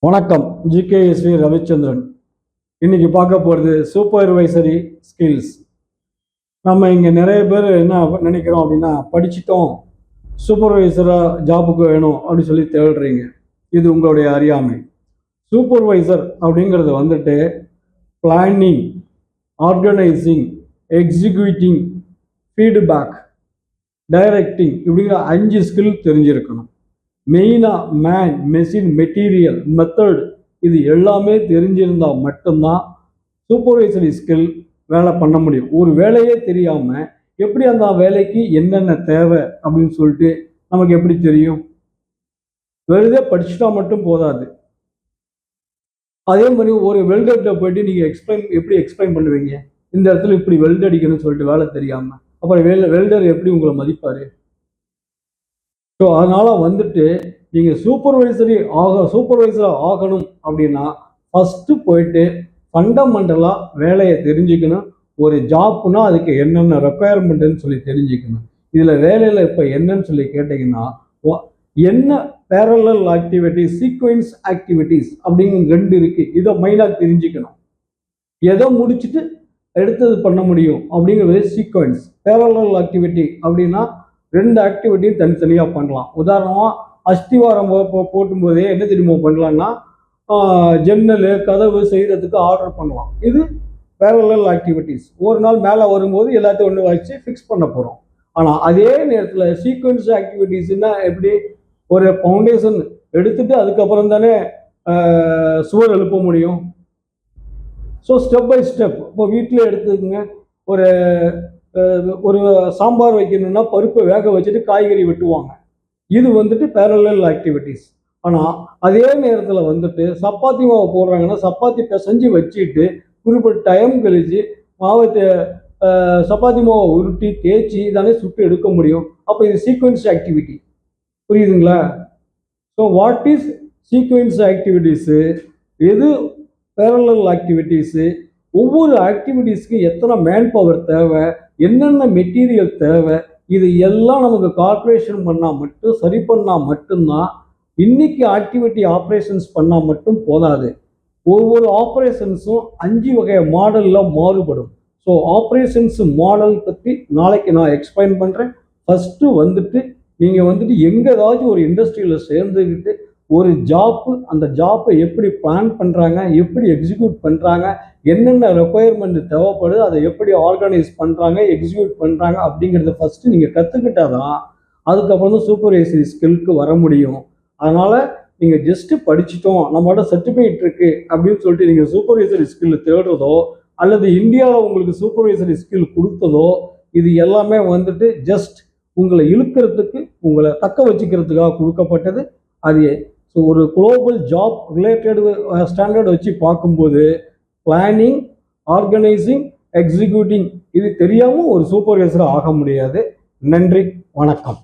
வணக்கம். ஜிகேஎஸ்வி ரவிச்சந்திரன். இன்னைக்கு பார்க்க போகிறது சூப்பர்வைசரி ஸ்கில்ஸ். நம்ம இங்கே நிறைய பேர் என்ன நினைக்கிறோம் அப்படின்னா, படிச்சிட்டோம், சூப்பர்வைசராக ஜாபுக்கு வேணும் அப்படின்னு சொல்லி தேடுறீங்க. இது உங்களுடைய அறியாமை. சூப்பர்வைசர் அப்படிங்கிறது வந்துட்டு planning, organising, executing, feedback, directing இப்படிங்கிற 5 ஸ்கில் தெரிஞ்சிருக்கணும். மெயினாக மேன், மெஷின், மெட்டீரியல், மெத்தட் இது எல்லாமே தெரிஞ்சிருந்தால் மட்டும்தான் சூப்பர்வைசரி ஸ்கில் வேலை பண்ண முடியும். ஒரு வேலையே தெரியாமல் எப்படி அந்த வேலைக்கு என்னென்ன தேவை அப்படின்னு சொல்லிட்டு நமக்கு எப்படி தெரியும்? வெறுதே படிச்சுட்டா மட்டும் போதாது. அதே மாதிரி ஒரு வெல்டர்கிட்ட போயிட்டு நீங்கள் எப்படி எக்ஸ்பிளைன் பண்ணுவீங்க? இந்த இடத்துல இப்படி வெல்ட் அடிக்கணும்னு சொல்லிட்டு வேலை தெரியாமல் அப்புறம் வெல்டர் எப்படி உங்களை மதிப்பார்? ஸோ அதனால் வந்துட்டு நீங்கள் சூப்பர்வைசராக ஆகணும் அப்படின்னா ஃபஸ்ட்டு போயிட்டு ஃபண்டமெண்டலாக வேலையை தெரிஞ்சுக்கணும். ஒரு ஜாப்னா அதுக்கு என்னென்ன ரெக்குயர்மெண்ட்டுன்னு சொல்லி தெரிஞ்சுக்கணும். இதில் வேலையில் இப்போ என்னன்னு சொல்லி கேட்டிங்கன்னா, என்ன பேரலல் ஆக்டிவிட்டிஸ், சீக்வென்ஸ் ஆக்டிவிட்டிஸ் அப்படிங்கிற 2 இருக்குது. இதை மெயினாக தெரிஞ்சுக்கணும். எதை முடிச்சுட்டு எடுத்தது பண்ண முடியும் அப்படிங்கிறது சீக்வென்ஸ். பேரலல் ஆக்டிவிட்டி அப்படின்னா 2 ஆக்டிவிட்டியும் தனித்தனியாக பண்ணலாம். உதாரணமாக அஸ்திவாரம் போட்டும் போதே என்ன தெரியுமா பண்ணலான்னா, ஜன்னல் கதவு செய்கிறதுக்கு ஆர்டர் பண்ணலாம். இது பேரலல் ஆக்டிவிட்டிஸ். ஒரு நாள் மேலே வரும்போது எல்லாத்தையும் ஒன்று வச்சு ஃபிக்ஸ் பண்ண போகிறோம். ஆனால் அதே நேரத்தில் சீக்வென்ஸ் ஆக்டிவிட்டிஸ்னா எப்படி? ஒரு ஃபவுண்டேஷன் எடுத்துட்டு அதுக்கப்புறம் தானே சுவர் எழுப்ப முடியும். So step by step. இப்போ வீட்டில் எடுத்துக்கங்க, ஒரு சாம்பார் வைக்கணும்னா பருப்பை வேக வச்சுட்டு காய்கறி வெட்டுவாங்க. இது வந்துட்டு பேரலல் ஆக்டிவிட்டிஸ். ஆனால் அதே நேரத்தில் வந்துட்டு சப்பாத்தி மாவு போடுறாங்கன்னா சப்பாத்தி பிசைஞ்சு வச்சுட்டு குறிப்பிட்ட டைம் கழிச்சு சப்பாத்தி மாவை உருட்டி தேய்ச்சி தானே சுட்டு எடுக்க முடியும். அப்போ இது சீக்வென்ஸ் ஆக்டிவிட்டி. புரியுதுங்களா? So what is sequence activities, எது பேரலல் ஆக்டிவிட்டீஸு, ஒவ்வொரு ஆக்டிவிட்டீஸ்க்கு எத்தனை மேன் பவர் தேவை, என்னென்ன மெட்டீரியல் தேவை, இது எல்லாம் நமக்கு கால்குலேஷன் பண்ணால் மட்டும் சரி பண்ணால் மட்டும்தான். இன்னைக்கு ஆக்டிவிட்டி ஆப்ரேஷன்ஸ் பண்ணால் மட்டும் போதாது. ஒவ்வொரு ஆப்ரேஷன்ஸும் 5 வகை மாடலில் மாறுபடும். ஸோ ஆப்ரேஷன்ஸ் மாடல் பற்றி நாளைக்கு நான் எக்ஸ்பிளைன் பண்ணுறேன். ஃபஸ்ட்டு வந்துட்டு நீங்கள் வந்துட்டு எங்கேயாச்சும் ஒரு இண்டஸ்ட்ரியில் சேர்ந்துக்கிட்டு ஒரு ஜாப்பு, அந்த ஜாப்பை எப்படி பிளான் பண்ணுறாங்க, எப்படி எக்ஸிக்யூட் பண்ணுறாங்க, என்னென்ன ரெக்குயர்மெண்ட் தேவைப்படுது, அதை எப்படி ஆர்கனைஸ் பண்ணுறாங்க, எக்ஸிக்யூட் பண்ணுறாங்க அப்படிங்கிறத ஃபஸ்ட்டு நீங்கள் கற்றுக்கிட்டால் தான் அதுக்கப்புறம் தான் சூப்பர்வைசரி ஸ்கில்க்கு வர முடியும். அதனால் நீங்கள் ஜஸ்ட்டு படிச்சிட்டோம், நம்மளோட சர்டிஃபிகேட் இருக்குது அப்படின்னு சொல்லிட்டு நீங்கள் சூப்பர்வைசரி ஸ்கில் தேடுறதோ அல்லது இந்தியாவில் உங்களுக்கு சூப்பர்வைசரி ஸ்கில் கொடுத்ததோ இது எல்லாமே வந்துட்டு ஜஸ்ட் உங்களை இழுக்கிறதுக்கு, உங்களை தக்க வச்சுக்கிறதுக்காக கொடுக்கப்பட்டது. அது ஸோ ஒரு குளோபல் ஜாப் ரிலேட்டட் ஸ்டாண்டர்ட் வச்சு பார்க்கும்போது பிளானிங், ஆர்கனைசிங், எக்ஸிக்யூட்டிங் இது தெரியாமல் ஒரு சூப்பர்வைசராக ஆக முடியாது. நன்றி, வணக்கம்.